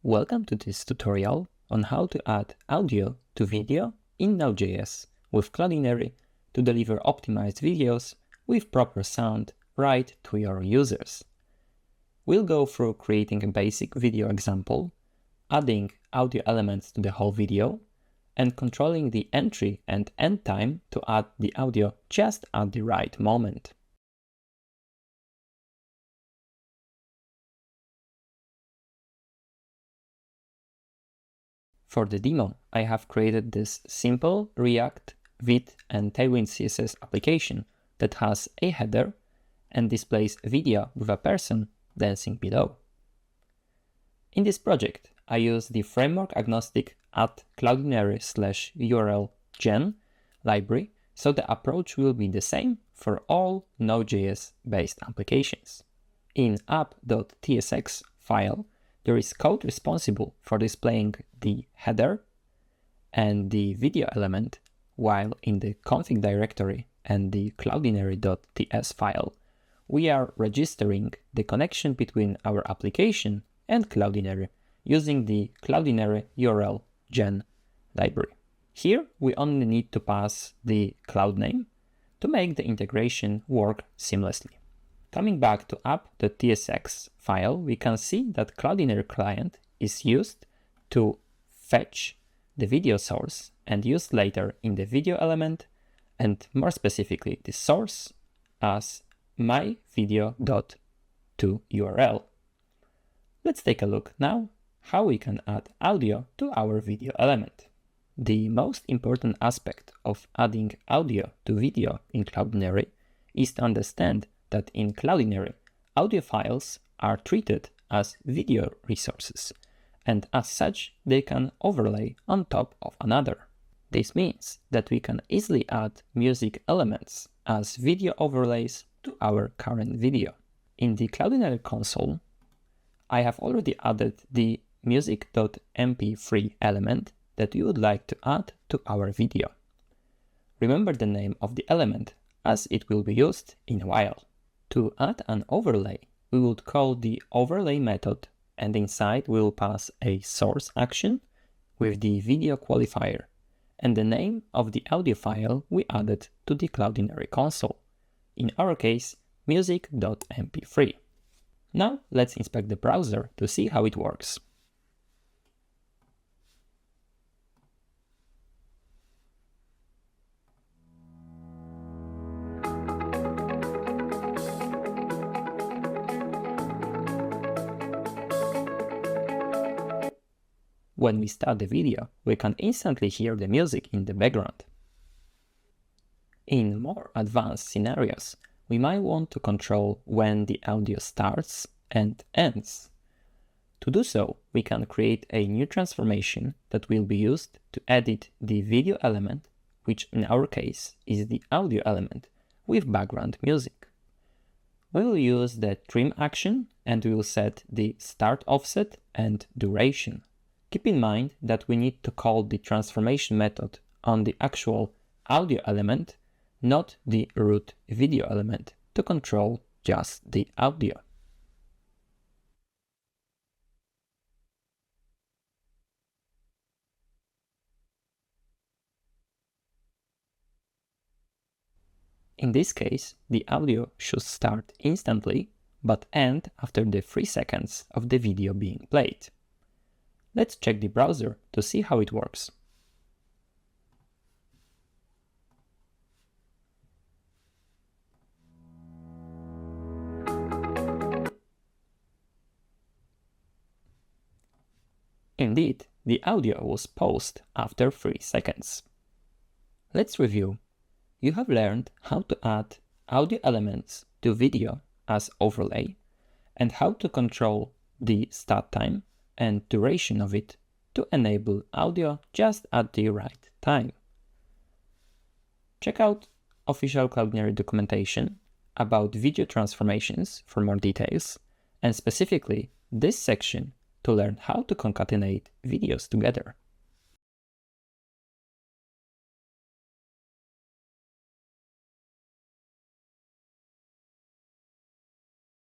Welcome to this tutorial on how to add audio to video in Node.js with Cloudinary to deliver optimized videos with proper sound right to your users. We'll go through creating a basic video example, adding audio elements to the whole video, and controlling the entry and end time to add the audio just at the right moment. For the demo, I have created this simple React, Vite, and Tailwind CSS application that has a header and displays a video with a person dancing below. In this project, I use the framework agnostic @cloudinary/URL gen library, so the approach will be the same for all Node.js based applications. In app.tsx file, there is code responsible for displaying the header and the video element, while in the config directory and the cloudinary.ts file, we are registering the connection between our application and Cloudinary using the Cloudinary URL gen library. Here, we only need to pass the cloud name to make the integration work seamlessly. Coming back to app.tsx file, we can see that Cloudinary client is used to fetch the video source and used later in the video element, and more specifically the source as myvideo.toURL. Let's take a look now how we can add audio to our video element. The most important aspect of adding audio to video in Cloudinary is to understand that in Cloudinary, audio files are treated as video resources, and as such, they can overlay on top of another. This means that we can easily add music elements as video overlays to our current video. In the Cloudinary console, I have already added the music.mp3 element that we would like to add to our video. Remember the name of the element, as it will be used in a while. To add an overlay, we would call the overlay method, and inside we will pass a source action with the video qualifier and the name of the audio file we added to the Cloudinary console. In our case, music.mp3. Now let's inspect the browser to see how it works. When we start the video, we can instantly hear the music in the background. In more advanced scenarios, we might want to control when the audio starts and ends. To do so, we can create a new transformation that will be used to edit the video element, which in our case is the audio element, with background music. We will use the trim action and we will set the start offset and duration. Keep in mind that we need to call the transformation method on the actual audio element, not the root video element, to control just the audio. In this case, the audio should start instantly, but end after the 3 seconds of the video being played. Let's check the browser to see how it works. Indeed, the audio was paused after 3 seconds. Let's review. You have learned how to add audio elements to video as overlay and how to control the start time and duration of it to enable audio just at the right time. Check out official Cloudinary documentation about video transformations for more details, and specifically this section to learn how to concatenate videos together.